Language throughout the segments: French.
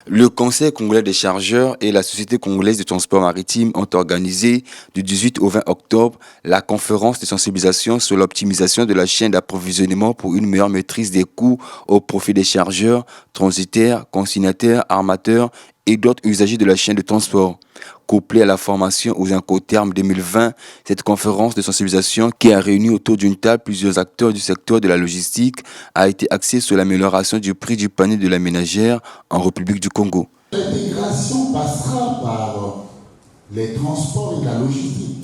Le Conseil congolais des chargeurs et la Société congolaise de transport maritime ont organisé du 18 au 20 octobre la conférence de sensibilisation sur l'optimisation de la chaîne d'approvisionnement pour une meilleure maîtrise des coûts au profit des chargeurs, transitaires, consignataires, armateurs et d'autres usagers de la chaîne de transport. Couplée à la formation aux Incoterms 2020, cette conférence de sensibilisation qui a réuni autour d'une table plusieurs acteurs du secteur de la logistique a été axée sur l'amélioration du prix du panier de la ménagère en République du Congo. L'intégration passera par les transports et la logistique.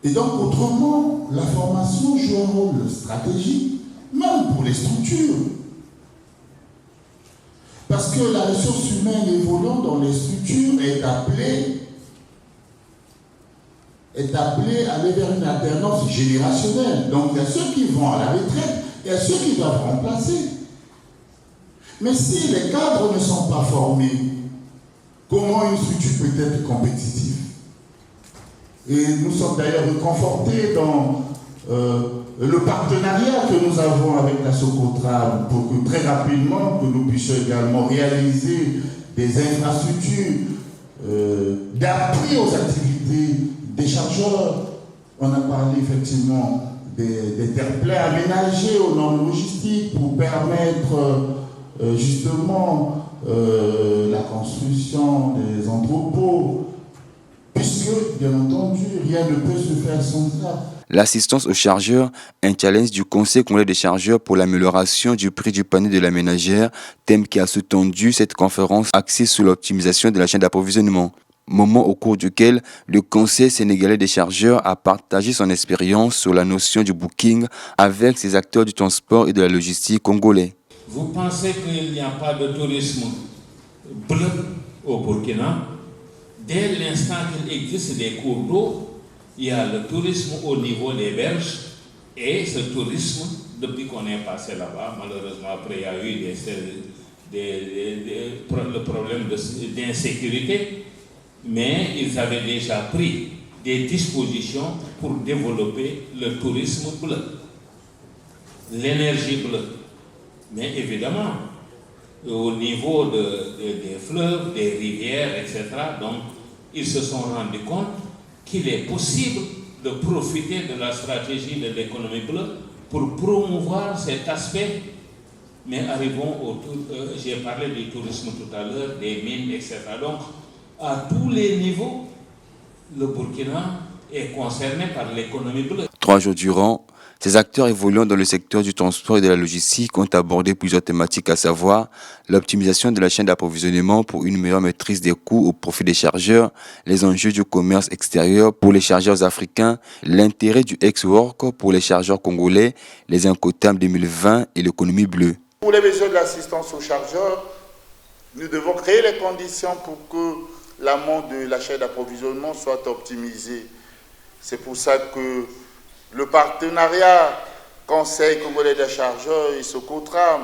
Et donc, autrement, la formation joue un rôle stratégique, même pour les structures. Parce que la ressource humaine évoluant dans les structures est appelée à aller vers une alternance générationnelle. Donc, il y a ceux qui vont à la retraite et il y a ceux qui doivent remplacer. Mais si les cadres ne sont pas formés, comment une structure peut être compétitive? Et nous sommes d'ailleurs confortés dans le partenariat que nous avons avec la Socotram pour que très rapidement que nous puissions également réaliser des infrastructures d'appui aux activités des chargeurs. On a parlé effectivement des terre-pleins aménagés aux normes logistiques pour permettre justement la construction des entrepôts, puisque, bien entendu, rien ne peut se faire sans ça. L'assistance aux chargeurs, un challenge du Conseil congolais des chargeurs pour l'amélioration du prix du panier de la ménagère, thème qui a sous-tendu cette conférence axée sur l'optimisation de la chaîne d'approvisionnement. Moment au cours duquel le Conseil sénégalais des chargeurs a partagé son expérience sur la notion du booking avec ses acteurs du transport et de la logistique congolais. Vous pensez qu'il n'y a pas de tourisme bleu au Burkina? Dès l'instant qu'il existe des cours d'eau, il y a le tourisme au niveau des berges, et ce tourisme, depuis qu'on est passé là-bas, malheureusement après il y a eu le problème d'insécurité, mais ils avaient déjà pris des dispositions pour développer le tourisme bleu, l'énergie bleue. Mais évidemment, au niveau des fleuves, des rivières, etc., donc ils se sont rendus compte qu'il est possible de profiter de la stratégie de l'économie bleue pour promouvoir cet aspect. Mais arrivons j'ai parlé du tourisme tout à l'heure, des mines, etc. Donc, à tous les niveaux, le Burkina est concerné par l'économie bleue. 3 jours durant, ces acteurs évoluant dans le secteur du transport et de la logistique ont abordé plusieurs thématiques, à savoir l'optimisation de la chaîne d'approvisionnement pour une meilleure maîtrise des coûts au profit des chargeurs, les enjeux du commerce extérieur pour les chargeurs africains, l'intérêt du ex-work pour les chargeurs congolais, les Incoterms 2020 et l'économie bleue. Pour les besoins de l'assistance aux chargeurs, nous devons créer les conditions pour que l'amont de la chaîne d'approvisionnement soit optimisée. C'est pour ça que le partenariat Conseil congolais des chargeurs et Socotram,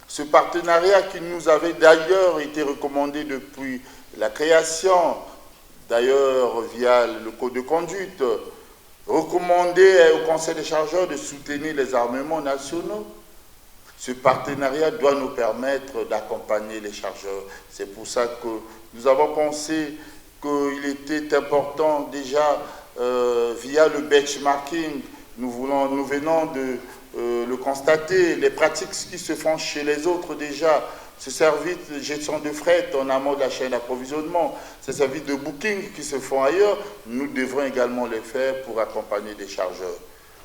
ce partenariat qui nous avait d'ailleurs été recommandé depuis la création, d'ailleurs via le code de conduite, recommandé au Conseil des chargeurs de soutenir les armements nationaux. Ce partenariat doit nous permettre d'accompagner les chargeurs. C'est pour ça que nous avons pensé qu'il était important déjà, via le benchmarking, nous venons de le constater, les pratiques qui se font chez les autres déjà, ce service de gestion de fret en amont de la chaîne d'approvisionnement, ces services de booking qui se font ailleurs, nous devrons également les faire pour accompagner les chargeurs.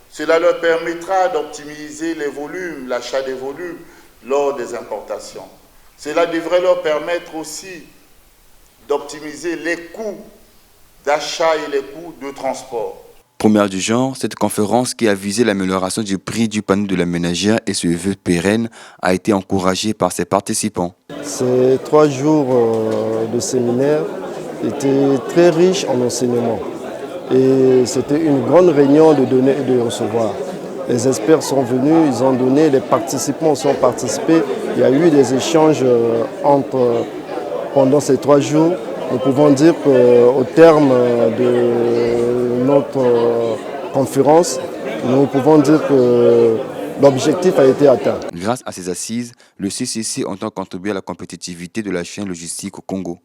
Cela leur permettra d'optimiser les volumes, l'achat des volumes lors des importations. Cela devrait leur permettre aussi d'optimiser les coûts d'achat et les coûts de transport. Première du genre, cette conférence qui a visé l'amélioration du prix du panier de la ménagère et se veut pérenne a été encouragée par ses participants. Ces 3 jours de séminaire étaient très riches en enseignements. Et c'était une grande réunion de donner et de recevoir. Les experts sont venus, ils ont donné, les participants ont participé. Il y a eu des échanges pendant ces 3 jours. Nous pouvons dire qu'au terme de notre conférence, nous pouvons dire que l'objectif a été atteint. Grâce à ces assises, le CCC entend contribuer à la compétitivité de la chaîne logistique au Congo.